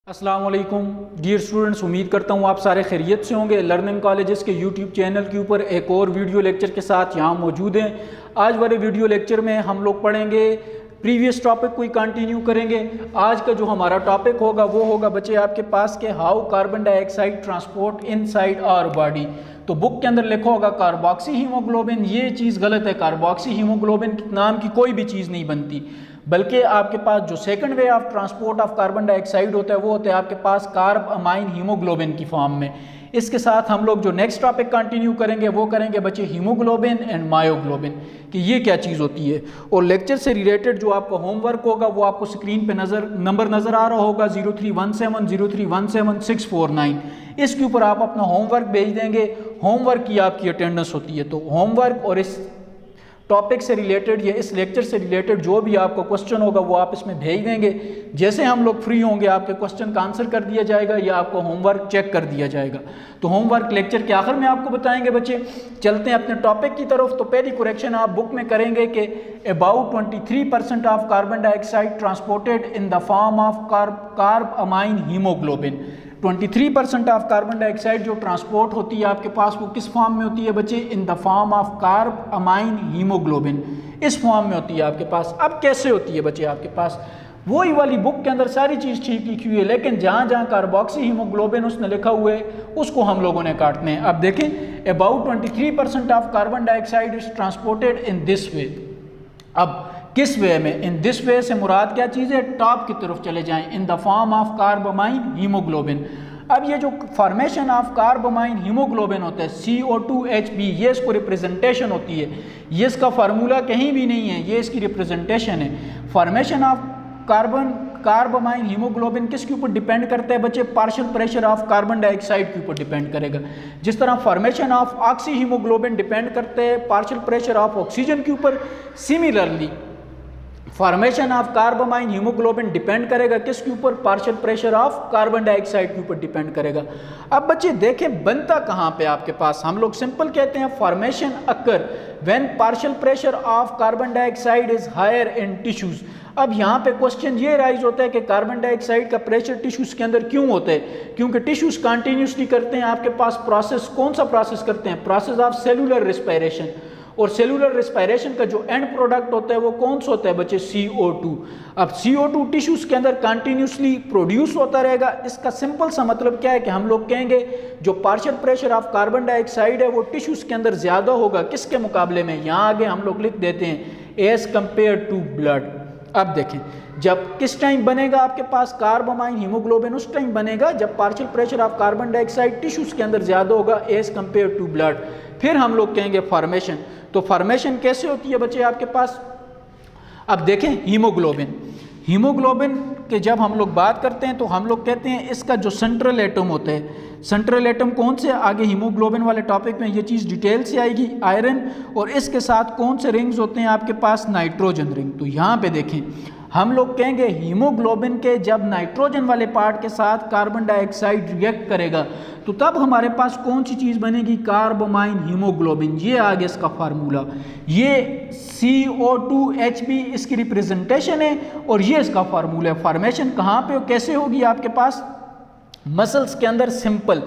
अस्सलाम वालेकुम dear students, उम्मीद करता हूँ आप सारे खैरियत से होंगे। लर्निंग कॉलेजेस के यूट्यूब चैनल के ऊपर एक और वीडियो लेक्चर के साथ यहाँ मौजूद हैं। आज वाले वीडियो लेक्चर में हम लोग पढ़ेंगे, प्रीवियस टॉपिक को ही कंटिन्यू करेंगे। आज का जो हमारा टॉपिक होगा वो होगा बच्चे आपके पास के how carbon dioxide transport inside our body. तो बुक के अंदर लिखा होगा कार्बोक्सी हीमोग्लोबिन, ये चीज़ गलत है। कार्बोक्सी हीमोग्लोबिन नाम की कोई भी चीज़ नहीं बनती, बल्कि आपके पास जो second way of transport of carbon dioxide होता है वो होता है आपके पास कार्ब अमाइन हीमोग्लोबिन की फॉर्म में। इसके साथ हम लोग जो नेक्स्ट टॉपिक कंटिन्यू करेंगे वो करेंगे बच्चे हीमोग्लोबिन एंड मायोग्लोबिन कि ये क्या चीज़ होती है। और लेक्चर से रिलेटेड जो आपका होमवर्क होगा वो आपको स्क्रीन पे नंबर नज़र आ रहा होगा 0317031649। इसके ऊपर आप अपना होमवर्क भेज देंगे। होमवर्क की आपकी अटेंडेंस होती है, तो होमवर्क और इस टॉपिक से रिलेटेड या इस लेक्चर से रिलेटेड जो भी आपका क्वेश्चन होगा वो आप इसमें भेज देंगे। जैसे हम लोग फ्री होंगे आपके क्वेश्चन का आंसर कर दिया जाएगा या आपको होमवर्क चेक कर दिया जाएगा। तो होमवर्क लेक्चर के आखिर में आपको बताएंगे बच्चे। चलते हैं अपने टॉपिक की तरफ। तो पहली करेक्शन आप बुक में करेंगे कि about 23% of carbon dioxide transported in the form of carb amine haemoglobin. 23% of carbon dioxide जो ट्रांसपोर्ट होती है आपके पास वो किस फॉर्म में होती है बच्चे? इन the form of carb amine haemoglobin, इस फॉर्म में होती है आपके पास। अब कैसे होती है बच्चे आपके पास? वही वाली बुक के अंदर सारी चीज़ ठीक लिखी हुई है, लेकिन जहाँ जहाँ कार्बोक्सी हीमोग्लोबिन उसने लिखा हुआ है उसको हम लोगों ने काटने हैं। अब देखें, about 23% of carbon dioxide is transported in this way. अब किस वे में? इन दिस वे से मुराद क्या चीज़ है? टॉप की तरफ चले जाएं। In the form of carbamino haemoglobin. अब ये जो फॉर्मेशन ऑफ कार्बोमाइन हीमोग्लोबिन होता है CO2Hb, ये इसको रिप्रेजेंटेशन होती है। ये इसका फार्मूला कहीं भी नहीं है, ये इसकी रिप्रेजेंटेशन है। फॉर्मेशन ऑफ कार्बोमाइन हीमोग्लोबिन किसके ऊपर डिपेंड करता है बच्चे? Partial pressure of carbon dioxide के ऊपर डिपेंड करेगा। जिस तरह formation of oxy haemoglobin depend करते हैं पार्शियल प्रेशर ऑफ ऑक्सीजन के ऊपर, similarly formation of carbamino haemoglobin depend करेगा किसके ऊपर? Partial pressure of carbon dioxide के ऊपर डिपेंड करेगा। अब बच्चे देखें बनता कहाँ पे आपके पास? हम लोग सिंपल कहते हैं formation occur when partial pressure of carbon dioxide is higher in tissues. अब यहाँ पे क्वेश्चन ये राइज होता है कि कार्बन डाइऑक्साइड का प्रेशर टिश्यूज के अंदर क्यों होता है? क्योंकि टिश्यूज कंटिन्यूसली करते हैं आपके पास प्रोसेस। कौन सा प्रोसेस करते हैं? Process of cellular respiration. और सेलुलर रिस्पायरेशन का जो एंड प्रोडक्ट होता है वो कौन सा होता है बच्चे? CO2। अब CO2 टिश्यूज के अंदर कंटिन्यूसली प्रोड्यूस होता रहेगा। इसका सिंपल सा मतलब क्या है कि हम लोग कहेंगे जो partial pressure of carbon dioxide है वो टिश्यूज के अंदर ज़्यादा होगा किसके मुकाबले में? यहाँ आगे हम लोग लिख देते हैं एज कंपेयर टू ब्लड। अब देखें, जब किस टाइम बनेगा आपके पास कार्बोमाइन हीमोग्लोबिन? उस टाइम बनेगा जब partial pressure of carbon dioxide tissues के अंदर ज़्यादा होगा एज कंपेयर टू ब्लड। फिर हम लोग कहेंगे फॉर्मेशन। तो फॉर्मेशन कैसे होती है बच्चे आपके पास? अब देखें हीमोग्लोबिन के जब हम लोग बात करते हैं तो हम लोग कहते हैं इसका जो सेंट्रल एटम होता है, सेंट्रल एटम कौन से? आगे हीमोग्लोबिन वाले टॉपिक में ये चीज़ डिटेल से आएगी। आयरन, और इसके साथ कौन से रिंग्स होते हैं आपके पास? Nitrogen ring. तो यहाँ पे देखें हम लोग कहेंगे हीमोग्लोबिन के जब नाइट्रोजन वाले पार्ट के साथ कार्बन डाइऑक्साइड रिएक्ट करेगा तो तब हमारे पास कौन सी चीज़ बनेगी? कार्बोमाइन हीमोग्लोबिन। ये आगे इसका फार्मूला, ये CO2Hb इसकी रिप्रेजेंटेशन है और ये इसका फार्मूला है। फॉर्मेशन कहाँ पे और कैसे होगी आपके पास? मसल्स के अंदर। सिंपल,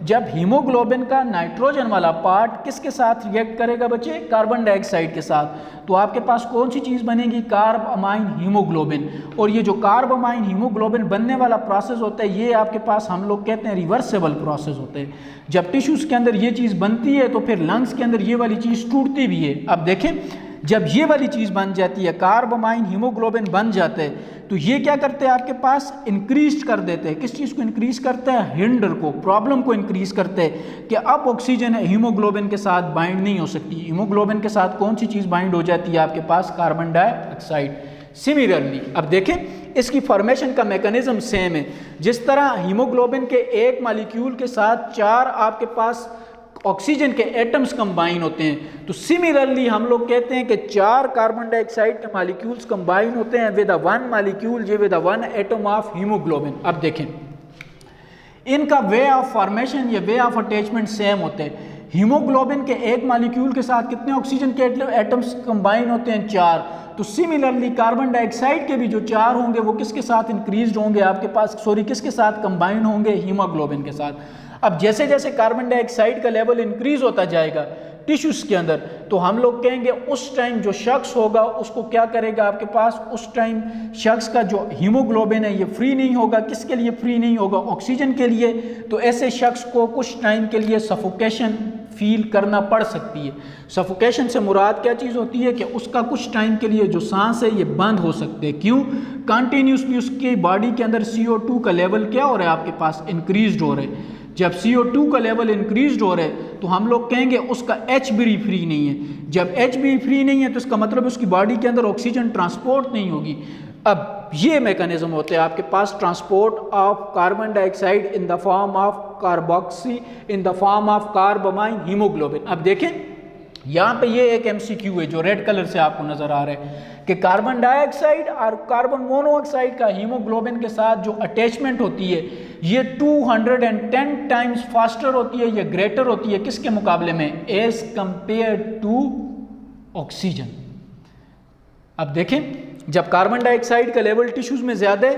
जब हीमोग्लोबिन का नाइट्रोजन वाला पार्ट किसके साथ रिएक्ट करेगा बच्चे? कार्बन डाइऑक्साइड के साथ, तो आपके पास कौन सी चीज़ बनेगी? Carb amine haemoglobin. और ये जो कार्ब अमाइन हीमोग्लोबिन बनने वाला प्रोसेस होता है ये आपके पास हम लोग कहते हैं रिवर्सेबल प्रोसेस होते हैं। जब टिश्यूज़ के अंदर ये चीज़ बनती है तो फिर लंग्स के अंदर ये वाली चीज़ टूटती भी है। अब देखें, जब ये वाली चीज़ बन जाती है, कार्बोमाइन हीमोग्लोबिन बन जाते हैं, तो ये क्या करते हैं आपके पास? इंक्रीज कर देते हैं। किस चीज़ को इंक्रीज करते हैं? हिंडर को, प्रॉब्लम को इंक्रीज करते हैं कि अब ऑक्सीजन हीमोग्लोबिन के साथ बाइंड नहीं हो सकती। हीमोग्लोबिन के साथ कौन सी चीज़ बाइंड हो जाती है आपके पास? Carbon dioxide. सिमिलरली अब देखें इसकी फॉर्मेशन का मैकेनिज्म सेम है। जिस तरह हीमोग्लोबिन के एक मॉलिक्यूल के साथ 4 आपके पास ऑक्सीजन के एटम्स कंबाइन होते हैं, तो सिमिलरली हम लोग कहते हैं कि 4 कार्बन डाइऑक्साइड के मॉलिक्यूल्स कंबाइन होते हैं विद 1 मॉलिक्यूल, ये विद 1 एटम ऑफ हीमोग्लोबिन। अब देखें इनका वे ऑफ फॉर्मेशन या वे ऑफ अटैचमेंट सेम होते हैं। हीमोग्लोबिन के एक मॉलिक्यूल के साथ कितने ऑक्सीजन के एटम्स कंबाइन होते हैं? 4। तो सिमिलरली कार्बन डाइऑक्साइड के भी जो 4 होंगे वो किसके साथ इंक्रीज होंगे आपके पास, सॉरी किसके साथ कंबाइन होंगे? हीमोग्लोबिन के साथ। अब जैसे जैसे कार्बन डाइऑक्साइड का लेवल इंक्रीज होता जाएगा टिश्यूज़ के अंदर, तो हम लोग कहेंगे उस टाइम जो शख्स होगा उसको क्या करेगा आपके पास, उस टाइम शख्स का जो हीमोग्लोबिन है ये फ्री नहीं होगा। किसके लिए फ्री नहीं होगा? ऑक्सीजन के लिए। तो ऐसे शख्स को कुछ टाइम के लिए सफोकेशन फील करना पड़ सकती है। सफोकेशन से मुराद क्या चीज़ होती है कि उसका कुछ टाइम के लिए जो सांस है ये बंद हो सकते हैं। क्यों? कंटिन्यूसली उसकी बॉडी के अंदर CO2 का लेवल क्या हो रहा है आपके पास, इंक्रीज हो रहा है। जब CO2 का लेवल इंक्रीज हो रहा है तो हम लोग कहेंगे उसका HB फ्री नहीं है। जब HB फ्री नहीं है तो इसका मतलब उसकी बॉडी के अंदर ऑक्सीजन ट्रांसपोर्ट नहीं होगी। अब ये मैकेनिज्म होते हैं आपके पास transport of carbon dioxide in the form of carboxy in the form of carbamino haemoglobin. अब देखें यहाँ पे ये एक MCQ है जो रेड कलर से आपको नजर आ रहा है कि कार्बन डाइऑक्साइड और कार्बन मोनोऑक्साइड का हीमोग्लोबिन के साथ जो अटैचमेंट होती है ये 210 टाइम्स फास्टर होती है या ग्रेटर होती है किसके मुकाबले में, एज कंपेयर टू ऑक्सीजन। अब देखें जब कार्बन डाइऑक्साइड का लेवल टिश्यूज में ज्यादा है,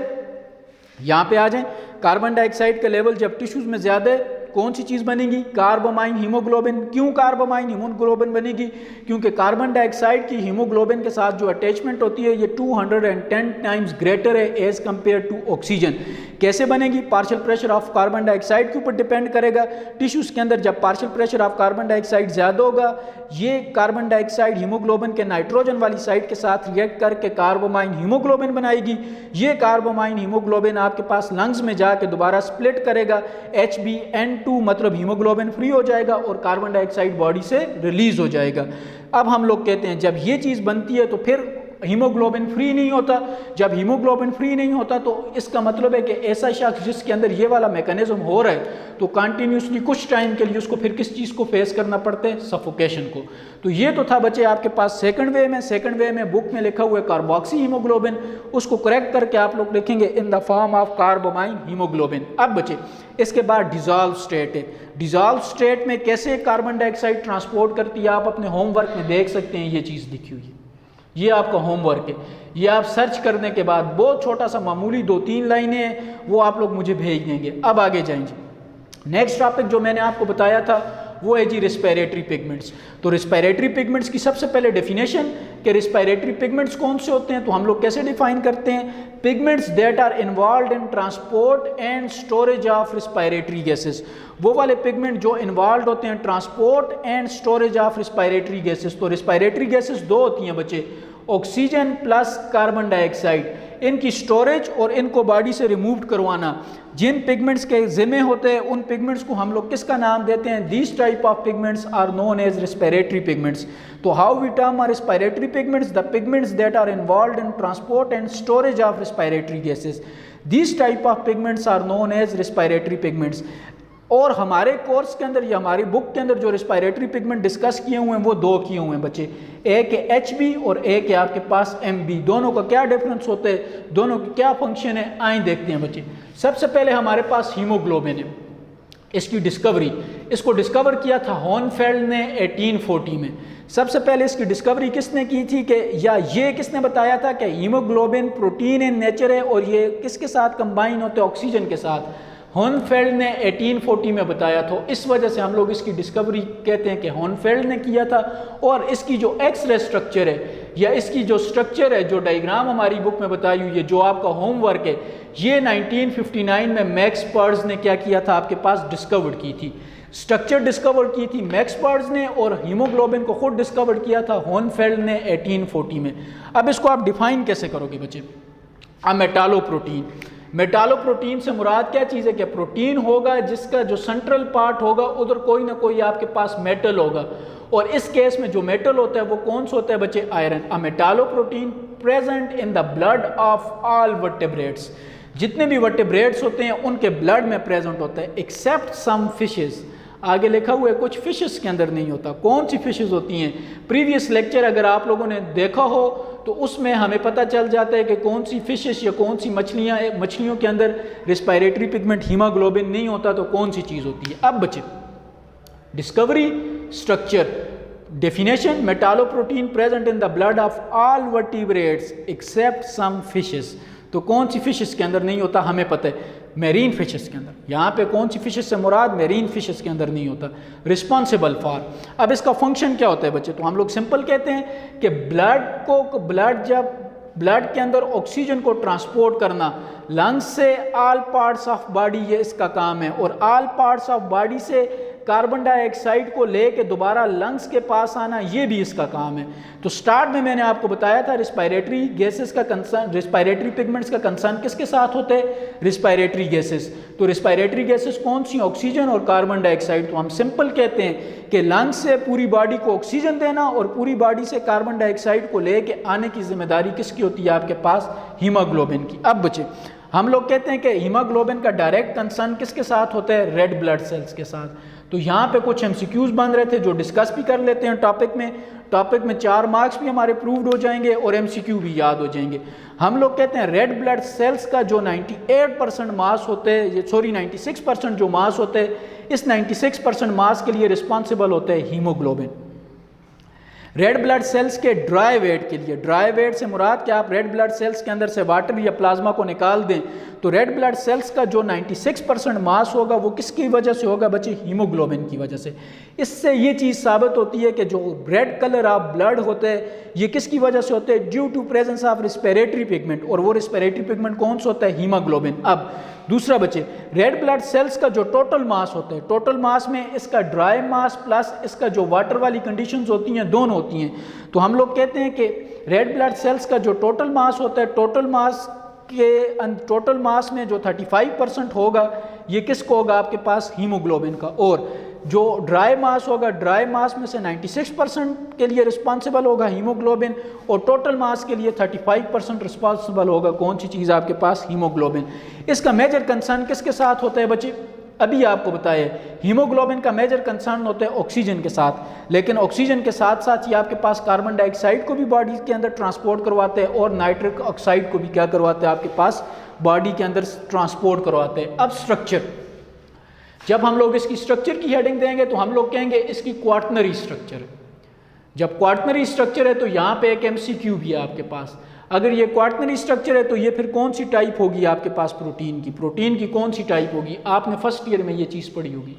यहां पे आ जाएं, कार्बन डाइऑक्साइड का लेवल जब टिश्यूज में ज्यादा है कौन सी चीज़ बनेगी, कार्बामाइन हीमोग्लोबिन। क्यों कार्बामाइन हीमोग्लोबिन बनेगी? क्योंकि कार्बन डाइऑक्साइड की हीमोग्लोबिन के साथ जो अटैचमेंट होती है ये 210 टाइम्स ग्रेटर है एज कंपेयर टू ऑक्सीजन। कैसे बनेगी? Partial pressure of carbon dioxide के ऊपर डिपेंड करेगा। टिश्यूज के अंदर जब partial pressure of carbon dioxide ज़्यादा होगा ये कार्बन डाइऑक्साइड हीमोग्लोबिन के नाइट्रोजन वाली साइड के साथ रिएक्ट करके कार्बामाइन हीमोग्लोबिन बनाएगी। ये कार्बामाइन हीमोग्लोबिन आपके पास लंग्स में जाके दोबारा स्प्लिट करेगा, HbN2 मतलब हीमोग्लोबिन फ्री हो जाएगा और कार्बन डाइऑक्साइड बॉडी से रिलीज हो जाएगा। अब हम लोग कहते हैं जब ये चीज़ बनती है तो फिर हीमोग्लोबिन फ्री नहीं होता। जब हीमोग्लोबिन फ्री नहीं होता तो इसका मतलब है कि ऐसा शख्स जिसके अंदर ये वाला मैकेनिज्म हो रहा है तो कंटिन्यूसली कुछ टाइम के लिए उसको फिर किस चीज़ को फेस करना पड़ता है, सफोकेशन को। तो ये तो था बच्चे आपके पास सेकंड वे में। सेकंड वे में बुक में लिखा हुआ है कार्बोक्सी हीमोग्लोबिन, उसको करेक्ट करके आप लोग लिखेंगे in the form of carbamino haemoglobin. अब बच्चे इसके बाद डिजॉल्व स्टेट है। डिजॉल्व स्टेट में कैसे कार्बन डाइऑक्साइड ट्रांसपोर्ट करती है आप अपने होमवर्क में देख सकते हैं, ये चीज़ लिखी हुई है, ये आपका होमवर्क है। ये आप सर्च करने के बाद बहुत छोटा सा मामूली 2-3 लाइनें हैं वो आप लोग मुझे भेज देंगे। अब आगे जाएंगे। नेक्स्ट टॉपिक जो मैंने आपको बताया था वो है जी रिस्पिरेटरी पिगमेंट्स। तो रिस्पिरेटरी पिगमेंट्स की सबसे पहले डेफिनेशन कि रिस्पिरेटरी पिगमेंट्स कौन से होते हैं तो हम लोग कैसे डिफाइन करते हैं, pigments that are involved in transport and storage of respiratory gases. वो वाले पिगमेंट जो इन्वॉल्व होते हैं transport and storage of respiratory gases. तो रिस्पिरेटरी गैसेस दो होती हैं बच्चे, ऑक्सीजन प्लस कार्बन डाइऑक्साइड। इनकी स्टोरेज और इनको बॉडी से रिमूव करवाना जिन पिगमेंट्स के जिम्मे होते हैं उन पिगमेंट्स को हम लोग किसका नाम देते हैं, this type of pigments are known as respiratory pigments. तो how we term are respiratory pigments, the pigments that are involved in transport and storage of respiratory gases, this type of pigments are known as respiratory pigments. और हमारे course के अंदर या हमारी book के अंदर जो रिस्पिरेटरी पिगमेंट डिस्कस किए हुए हैं वो दो किए हुए हैं बच्चे, एक है HB और एक है आपके पास MB। दोनों का क्या डिफरेंस होता है, दोनों की क्या फंक्शन है, आइए देखते हैं बच्चे। सबसे पहले हमारे पास हीमोग्लोबिन है, इसकी डिस्कवरी, इसको डिस्कवर किया था होनफेल्ड ने 1840 में। सबसे पहले इसकी डिस्कवरी किसने की थी कि या ये किसने बताया था कि हीमोग्लोबिन प्रोटीन इन नेचर है और ये किसके साथ कंबाइन होते हैं, ऑक्सीजन के साथ। होनफेल्ड ने 1840 में बताया था, इस वजह से हम लोग इसकी डिस्कवरी कहते हैं कि होनफेल्ड ने किया था। और इसकी जो एक्सरे स्ट्रक्चर है या इसकी जो स्ट्रक्चर है, जो डायग्राम हमारी बुक में बताई हुई है, जो आपका होमवर्क है, ये 1959 में मैक्स पर्ज ने क्या किया था आपके पास, डिस्कवर की थी। स्ट्रक्चर डिस्कवर की थी मैक्स पर्ज ने और हीमोग्लोबिन को खुद डिस्कवर किया था होनफेल्ड ने 1840 में। अब इसको आप डिफाइन कैसे करोगे बच्चे, मेटालोप्रोटीन। मेटालोप्रोटीन से मुराद क्या चीज़ है कि प्रोटीन होगा जिसका जो सेंट्रल पार्ट होगा उधर कोई ना कोई आपके पास मेटल होगा, और इस केस में जो मेटल होता है वो कौन सा होता है बच्चे, iron. A metalloprotein present in the blood of all vertebrates, जितने भी वर्टेब्रेट्स होते हैं उनके ब्लड में प्रेजेंट होता है एक्सेप्ट सम फिशेस। आगे लिखा हुआ है कुछ फिशेस के अंदर नहीं होता। कौन सी फिशेस होती हैं, प्रीवियस लेक्चर अगर आप लोगों ने देखा हो तो उसमें हमें पता चल जाता है कि कौन सी फिशेस या कौन सी मछलियों के अंदर रिस्पिरेटरी पिगमेंट हीमोग्लोबिन नहीं होता तो कौन सी चीज़ होती है। अब बच्चे discovery, structure, definition, metalloprotein present in the blood of all vertebrates except some fishes. तो कौन सी फिशेस के अंदर नहीं होता, हमें पता है, मेरीन फिशेस के अंदर। यहाँ पे कौन सी फिशेस से मुराद, मेरीन फिशेस के अंदर नहीं होता। रिस्पॉन्सिबल फॉर, अब इसका फंक्शन क्या होता है बच्चे, तो हम लोग सिंपल कहते हैं कि जब ब्लड के अंदर ऑक्सीजन को ट्रांसपोर्ट करना लंग्स से ऑल पार्ट्स ऑफ बॉडी, ये इसका काम है, और ऑल पार्ट्स ऑफ बॉडी से कार्बन डाइऑक्साइड को लेके दोबारा लंग्स के पास आना, ये भी इसका काम है। तो स्टार्ट में मैंने आपको बताया था रिस्पायरेटरी गैसेस का कंसर्न, रिस्पायरेटरी पिगमेंट्स का कंसर्न किसके साथ होते हैं, रिस्पायरेटरी गैसेस। तो रिस्पायरेटरी गैसेस कौन सी, ऑक्सीजन और कार्बन डाइऑक्साइड। तो हम सिंपल कहते हैं कि लंग्स से पूरी बॉडी को ऑक्सीजन देना और पूरी बॉडी से कार्बन डाइऑक्साइड को लेके आने की जिम्मेदारी किसकी होती है, आपके पास हीमोग्लोबिन की। अब बच्चे हम लोग कहते हैं कि हीमोग्लोबिन का डायरेक्ट कंसर्न किसके साथ होता है, रेड ब्लड सेल्स के साथ। तो यहाँ पे कुछ एमसीक्यूज बन रहे थे जो डिस्कस भी कर लेते हैं टॉपिक में 4 मार्क्स भी हमारे प्रूव्ड हो जाएंगे और एमसीक्यू भी याद हो जाएंगे। हम लोग कहते हैं रेड ब्लड सेल्स का जो 98% मास होते हैं, 96% जो मास होते हैं, इस 96% मास के लिए रिस्पॉन्सिबल होते हैं हीमोग्लोबिन। रेड ब्लड सेल्स के ड्राई वेट के लिए, ड्राई वेट से मुराद कि आप रेड ब्लड सेल्स के अंदर से वाटर या प्लाज्मा को निकाल दें, तो रेड ब्लड सेल्स का जो 96% मास होगा वो किसकी वजह से होगा बच्चे, हीमोग्लोबिन की वजह से। इससे ये चीज़ साबित होती है कि जो रेड कलर ऑफ ब्लड होते हैं ये किसकी वजह से होते हैं, due to presence of respiratory pigment, और वो रिस्पिरेटरी पिगमेंट कौन सा होता है, हीमोग्लोबिन। अब दूसरा बच्चे, रेड ब्लड सेल्स का जो टोटल मास होता है, टोटल मास में इसका ड्राई मास प्लस इसका जो वाटर वाली कंडीशंस होती हैं दोनों होती हैं। तो हम लोग कहते हैं कि रेड ब्लड सेल्स का जो टोटल मास होता है, टोटल मास में जो 35% होगा ये किसको होगा, आपके पास हीमोग्लोबिन का, और जो ड्राई मास होगा, ड्राई मास में से 96% के लिए रिस्पॉन्सिबल होगा हीमोग्लोबिन, और टोटल मास के लिए 35% रिस्पॉन्सिबल होगा कौन सी चीज़, आपके पास हीमोग्लोबिन। इसका मेजर कंसर्न किसके साथ होता है बच्चे, अभी आपको बताया हीमोग्लोबिन का मेजर कंसर्न होता है ऑक्सीजन के साथ, लेकिन ऑक्सीजन के साथ साथ ये आपके पास कार्बन डाइऑक्साइड को भी बॉडी के अंदर ट्रांसपोर्ट करवाते हैं और नाइट्रिक ऑक्साइड को भी क्या करवाते हैं, आपके पास बॉडी के अंदर ट्रांसपोर्ट करवाते हैं। अब स्ट्रक्चर, जब हम लोग इसकी स्ट्रक्चर की हेडिंग देंगे तो हम लोग कहेंगे इसकी क्वाटनरी स्ट्रक्चर है। जब क्वाटनरी स्ट्रक्चर है तो यहाँ पे एक एमसीक्यू भी है आपके पास, अगर ये क्वाटनरी स्ट्रक्चर है तो ये फिर कौन सी टाइप होगी आपके पास, प्रोटीन की कौन सी टाइप होगी। आपने फर्स्ट ईयर में ये चीज़ पढ़ी होगी,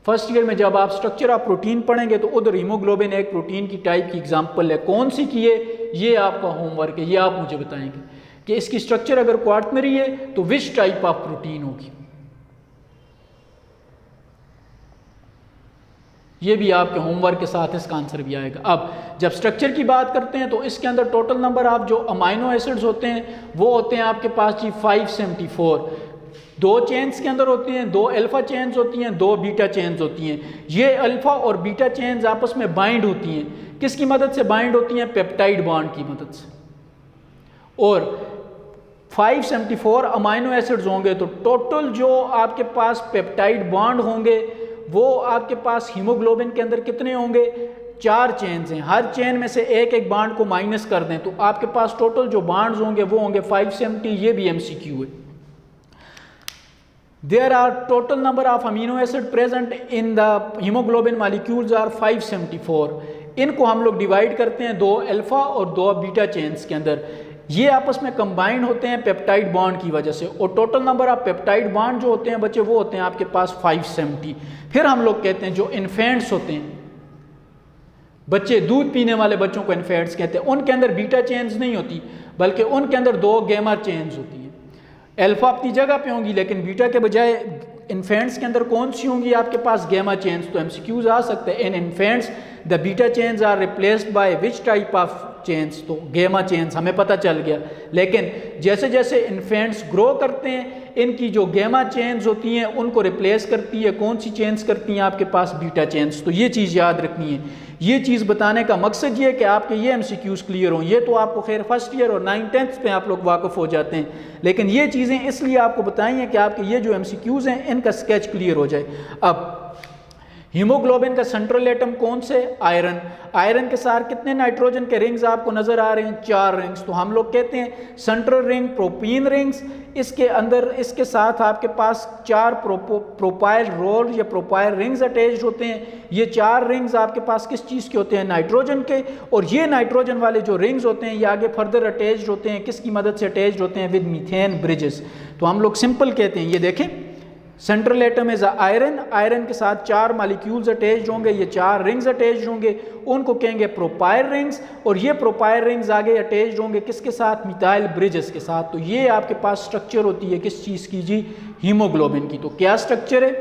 फर्स्ट ईयर में जब आप स्ट्रक्चर ऑफ प्रोटीन पढ़ेंगे तो उधर हीमोग्लोबिन एक प्रोटीन की टाइप की एग्जांपल है। कौन सी की है, ये आपका होमवर्क है, ये आप मुझे बताएंगे कि इसकी स्ट्रक्चर अगर क्वाटनरी है तो विच टाइप ऑफ प्रोटीन होगी। ये भी आपके होमवर्क के साथ इसका आंसर भी आएगा। अब जब स्ट्रक्चर की बात करते हैं तो इसके अंदर टोटल नंबर ऑफ जो अमाइनो एसिड्स होते हैं वो होते हैं आपके पास जी 574। 2 चेन्स के अंदर होती हैं, 2 अल्फा चेन्स होती हैं, 2 बीटा चेन्स होती हैं। ये अल्फा और बीटा चेन्स आपस में बाइंड होती हैं, किसकी मदद से बाइंड होती हैं, पेप्टाइड बॉन्ड की मदद से। और 574 अमाइनो एसिड्स होंगे तो टोटल जो आपके पास पेप्टाइड बॉन्ड होंगे वो आपके पास हीमोग्लोबिन के अंदर कितने होंगे, 4 चेन्स हैं। हर चेन में से एक बांड को माइनस कर दें तो आपके पास टोटल जो बांड्स होंगे वो होंगे 570। ये भी एमसीक्यू है। There are total number of amino acid present in the haemoglobin molecules are 574। इनको हम लोग डिवाइड करते हैं 2 अल्फा और 2 बीटा चेन्स के अंदर। ये आपस में कंबाइंड होते हैं पेप्टाइड बॉन्ड की वजह से, और total number of peptide bond जो होते हैं बच्चे वो होते हैं आपके पास 570। फिर हम लोग कहते हैं जो इन्फेंट्स होते हैं, बच्चे दूध पीने वाले बच्चों को इन्फेंट्स कहते हैं, उनके अंदर बीटा चेन्स नहीं होती बल्कि उनके अंदर 2 गैमा चेन्स होती हैं। अल्फा अपनी जगह पे होंगी लेकिन बीटा के बजाय इन्फेंट्स के अंदर कौन सी होंगी आपके पास, गैमा चेन्स। तो एमसीक्यूज आ सकते हैं, in infants the beta chains are replaced by which type of chains, तो गैमा चेन्स हमें पता चल गया। लेकिन जैसे जैसे इन्फेंट्स ग्रो करते हैं इनकी जो गैमा चेन्स होती हैं उनको रिप्लेस करती है कौन सी चेन्स करती हैं आपके पास, बीटा चेन्स। तो ये चीज़ याद रखनी है। ये चीज़ बताने का मकसद ये है कि आपके ये एमसीक्यूज क्लियर हों। ये तो आपको खैर फर्स्ट ईयर और 9th-10th पे आप लोग वाकफ़ हो जाते हैं, लेकिन ये चीज़ें इसलिए आपको बताई हैं कि आपके ये जो एमसीक्यूज हैं इनका स्केच क्लियर हो जाए। अब हीमोग्लोबिन का सेंट्रल एटम कौन से? आयरन। आयरन के साथ कितने नाइट्रोजन के रिंग्स आपको नजर आ रहे हैं? 4 रिंग्स। तो हम लोग कहते हैं सेंट्रल रिंग प्रोपीन रिंग्स, इसके अंदर इसके साथ आपके पास 4 प्रोपाइल रोल या प्रोपाइल रिंग्स अटैच्ड होते हैं। ये 4 रिंग्स आपके पास किस चीज़ के होते हैं? नाइट्रोजन के। और ये नाइट्रोजन वाले जो रिंग्स होते हैं ये आगे फर्दर अटैच्ड होते हैं, किसकी मदद से अटैच्ड होते हैं? With methane bridges. तो हम लोग सिंपल कहते हैं, ये देखें central atom is iron, iron के साथ 4 मालिक्यूल्स अटैच्ड होंगे, ये 4 रिंग्स अटैच्ड होंगे, उनको कहेंगे प्रोपाइल रिंग्स। और ये प्रोपाइल रिंग्स आगे अटैच्ड होंगे किसके साथ? मिथाइल ब्रिजेस के साथ। तो ये आपके पास स्ट्रक्चर होती है किस चीज़ की जी? हीमोग्लोबिन की। तो क्या स्ट्रक्चर है?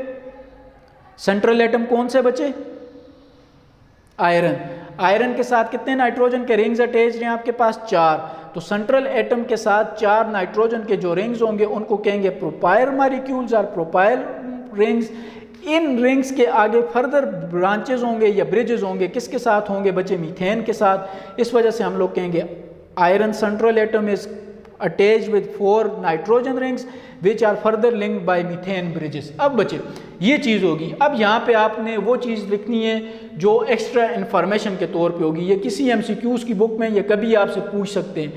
सेंट्रल एटम कौन से बचे? आयरन। आयरन के साथ कितने नाइट्रोजन के रिंग्स अटैच्ड हैं आपके पास? 4। तो सेंट्रल एटम के साथ 4 नाइट्रोजन के जो रिंग्स होंगे उनको कहेंगे प्रोपाइल मॉलिक्यूल्स और प्रोपाइल रिंग्स। इन रिंग्स के आगे फर्दर ब्रांचेस होंगे या ब्रिजेस होंगे, किसके साथ होंगे बच्चे? मीथेन के साथ। इस वजह से हम लोग कहेंगे iron central atom is attached with 4 nitrogen rings which are further linked by methane bridges. अब बच्चे ये चीज़ होगी। अब यहाँ पे आपने वो चीज़ लिखनी है जो एक्स्ट्रा इन्फॉर्मेशन के तौर पे होगी। ये किसी MCQs की बुक में ये कभी आपसे पूछ सकते हैं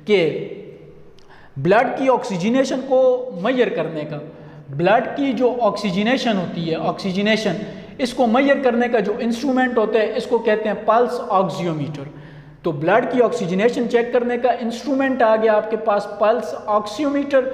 कि ब्लड की ऑक्सीजनेशन को मेजर करने का, ब्लड की जो ऑक्सीजनेशन होती है, ऑक्सीजनेशन, इसको मेजर करने का जो इंस्ट्रूमेंट होता है इसको कहते हैं पल्स ऑक्सीयोमीटर। तो ब्लड की ऑक्सीजनेशन चेक करने का इंस्ट्रूमेंट आ गया आपके पास पल्स ऑक्सीयोमीटर।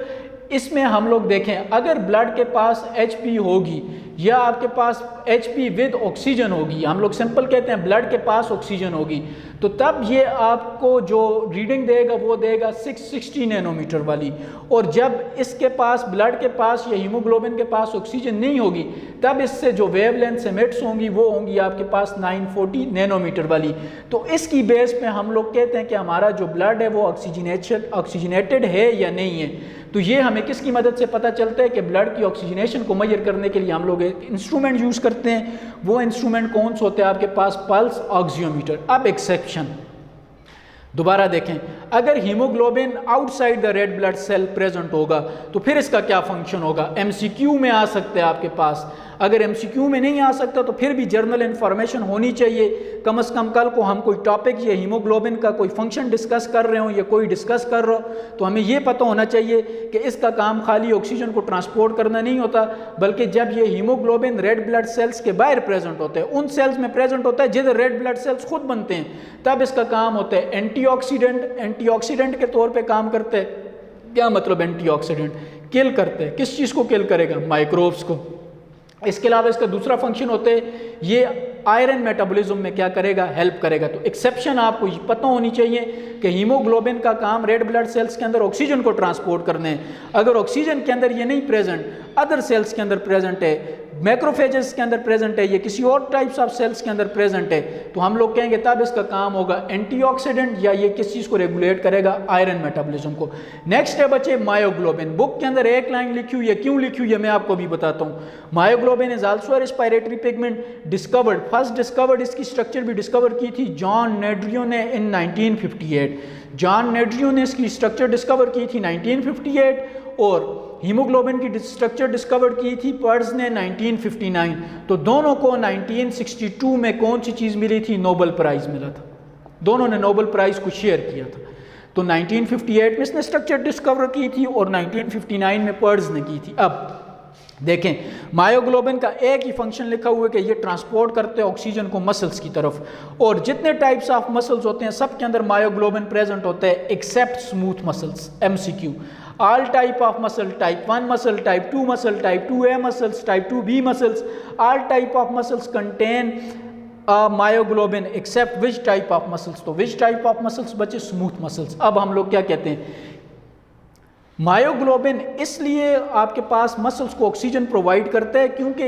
इसमें हम लोग देखें अगर ब्लड के पास HP होगी या आपके पास HP विद ऑक्सीजन होगी, हम लोग सिंपल कहते हैं ब्लड के पास ऑक्सीजन होगी, तो तब ये आपको जो रीडिंग देगा वो देगा 660 नैनोमीटर वाली। और जब इसके पास ब्लड के पास या हीमोग्लोबिन के पास ऑक्सीजन नहीं होगी तब इससे जो वेवलेंथ एमिट्स होंगी वो होंगी आपके पास 940 नैनोमीटर वाली। तो इसकी बेस पे हम लोग कहते हैं कि हमारा जो ब्लड है वो ऑक्सीजनेटेड है या नहीं है। तो ये हमें किसकी मदद से पता चलता है कि ब्लड की ऑक्सीजनेशन को मेजर करने के लिए हम लोग एक इंस्ट्रूमेंट यूज़ करते हैं। वो इंस्ट्रूमेंट कौन सा होता है आपके पास? पल्स ऑक्सीयोमीटर। अब एक्सेप्शन दोबारा देखें, अगर haemoglobin outside the red blood cell present होगा तो फिर इसका क्या फंक्शन होगा? MCQ में आ सकता है आपके पास। अगर MCQ में नहीं आ सकता तो फिर भी जर्नल इन्फॉर्मेशन होनी चाहिए। कम से कम कल को हम कोई टॉपिक या हीमोग्लोबिन का कोई फंक्शन डिस्कस कर रहे हो या कोई डिस्कस कर रहे हो तो हमें ये पता होना चाहिए कि इसका काम खाली ऑक्सीजन को ट्रांसपोर्ट करना नहीं होता, बल्कि जब ये हीमोग्लोबिन रेड ब्लड सेल्स के बाहर प्रेजेंट होता है, उन सेल्स में प्रेजेंट होता है जिधर रेड ब्लड सेल्स खुद बनते हैं, तब इसका काम होता है एंटीऑक्सीडेंट। एंटीऑक्सीडेंट के तौर पर काम करते हैं। क्या मतलब एंटीऑक्सीडेंट? किल करते हैं। किस चीज़ को किल करेगा? माइक्रोब्स को। इसके अलावा इसका दूसरा फंक्शन होता है ये आयरन मेटाबॉलिज्म में क्या करेगा? हेल्प करेगा। तो एक्सेप्शन आपको पता होनी चाहिए कि हीमोग्लोबिन का काम रेड ब्लड सेल्स के अंदर ऑक्सीजन को ट्रांसपोर्ट करने है। अगर ऑक्सीजन के अंदर ये नहीं प्रेजेंट, अदर सेल्स के अंदर प्रेजेंट है, मैक्रोफेजेस के अंदर प्रेजेंट है, ये किसी और टाइप्स ऑफ सेल्स के अंदर प्रेजेंट है, तो हम लोग कहेंगे तब इसका काम होगा एंटीऑक्सीडेंट, या ये किस चीज़ को रेगुलेट करेगा? आयरन मेटाबॉलिज्म को। नेक्स्ट है बच्चे मायोग्लोबिन। बुक के अंदर एक लाइन लिखी हुई है, क्यों लिखी हुई है मैं आपको भी बताता हूँ। Myoglobin is also a respiratory pigment discovered, first discovered, इसकी स्ट्रक्चर भी डिस्कवर की थी जॉन नेड्रियो ने इन 1958। जॉन नेड्रियो ने इसकी स्ट्रक्चर डिस्कवर की थी 1958 और हीमोग्लोबिन की स्ट्रक्चर डिस्कवर की थी पर्स ने 1959। तो दोनों को 1962 में कौन सी चीज़ मिली थी? नोबेल प्राइज़ मिला था। दोनों ने नोबेल प्राइज़ को शेयर किया था। तो 1958 में इसने स्ट्रक्चर डिस्कवर की थी और 1959 में पर्स ने की थी। अब देखें मायोग्लोबिन का एक ही फंक्शन लिखा हुआ है कि ये ट्रांसपोर्ट करते हैं ऑक्सीजन को मसल्स की तरफ, और जितने टाइप्स ऑफ मसल्स होते हैं सब के अंदर मायोग्लोबिन प्रेजेंट होता है except smooth muscles. MCQ, all type of muscle, type 1 muscle, type 2 muscle, type 2A muscles, type 2B muscles, all type of muscles contain myoglobin except which type of muscles? तो which type of muscles बचे? Smooth muscles. अब हम लोग क्या कहते हैं, myoglobin इसलिए आपके पास मसल्स को ऑक्सीजन प्रोवाइड करता है क्योंकि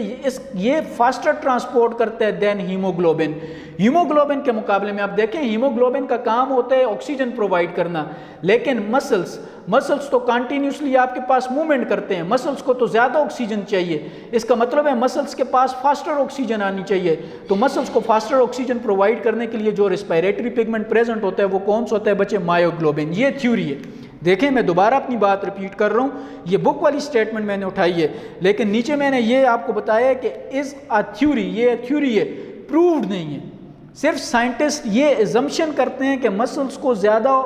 ये फास्टर ट्रांसपोर्ट करता है देन हीमोग्लोबिन। हीमोग्लोबिन के मुकाबले में आप देखें हीमोग्लोबिन का काम होता है ऑक्सीजन प्रोवाइड करना, लेकिन मसल्स तो कंटिन्यूसली आपके पास मूवमेंट करते हैं, मसल्स को तो ज़्यादा ऑक्सीजन चाहिए। इसका मतलब है मसल्स के पास फास्टर ऑक्सीजन आनी चाहिए। तो मसल्स को फास्टर ऑक्सीजन प्रोवाइड करने के लिए जो रेस्पिरेटरी पिगमेंट प्रेजेंट होता है वो कौन सा होता है बच्चे? मायोग्लोबिन। ये थ्योरी है। देखें मैं दोबारा अपनी बात रिपीट कर रहा हूँ, ये बुक वाली स्टेटमेंट मैंने उठाई है, लेकिन नीचे मैंने ये आपको बताया कि इज़ अ थ्योरी, ये थ्योरी है, प्रूव्ड नहीं है। सिर्फ साइंटिस्ट ये एजम्पशन करते हैं कि मसल्स को ज़्यादा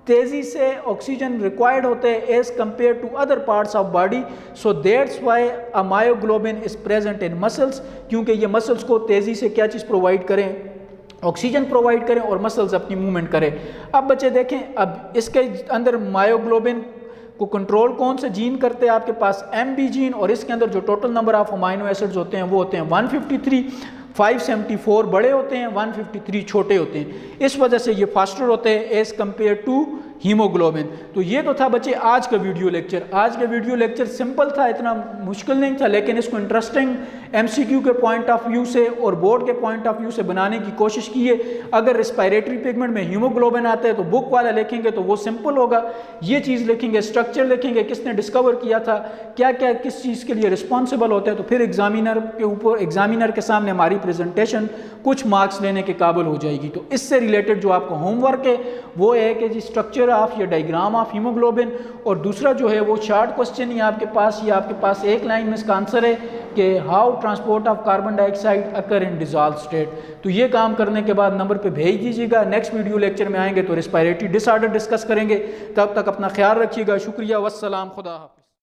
तेज़ी से ऑक्सीजन रिक्वायर्ड होते हैं as compare to other parts of body, so that's why a myoglobin is present in muscles, क्योंकि ये मसल्स को तेज़ी से क्या चीज़ प्रोवाइड करें, ऑक्सीजन प्रोवाइड करें और मसल्स अपनी मूवमेंट करें। अब बच्चे देखें, अब इसके अंदर मायोग्लोबिन को कंट्रोल कौन से जीन करते हैं, आपके पास MB जीन, और इसके अंदर जो total number of amino acids होते हैं वो होते हैं 153, 574 बड़े होते हैं, 153 छोटे होते हैं। इस वजह से ये फास्टर होते हैं एज़ कम्पेयर टू हीमोग्लोबिन। तो ये तो था बच्चे आज का वीडियो लेक्चर। आज का वीडियो लेक्चर सिंपल था, इतना मुश्किल नहीं था, लेकिन इसको इंटरेस्टिंग MCQ के पॉइंट ऑफ व्यू से और बोर्ड के पॉइंट ऑफ व्यू से बनाने की कोशिश की है। अगर रेस्पिरेटरी पिगमेंट में हीमोग्लोबिन आता है तो बुक वाला लिखेंगे तो वो सिंपल होगा, ये चीज़ लिखेंगे, स्ट्रक्चर लिखेंगे, किसने डिस्कवर किया था, क्या क्या किस चीज़ के लिए रिस्पॉन्सिबल होता है, तो फिर एग्जामिनर के ऊपर, एग्जामिनर के सामने हमारी प्रेजेंटेशन कुछ मार्क्स लेने के काबिल हो जाएगी। तो इससे रिलेटेड जो आपका होमवर्क है वो है कि जी स्ट्रक्चर ऑफ या डायग्राम ऑफ हीमोग्लोबिन, और दूसरा जो है वो शार्ट क्वेश्चन ही आपके पास एक लाइन में इसका आंसर है कि how transport of carbon dioxide occur in dissolve state. तो ये काम करने के बाद नंबर पे भेज दीजिएगा। नेक्स्ट वीडियो लेक्चर में आएंगे तो रेस्पिरेटरी डिसऑर्डर डिस्कस करेंगे। तब तक अपना ख्याल रखिएगा। शुक्रिया, वस्सलाम, खुदा हाफ़िज़।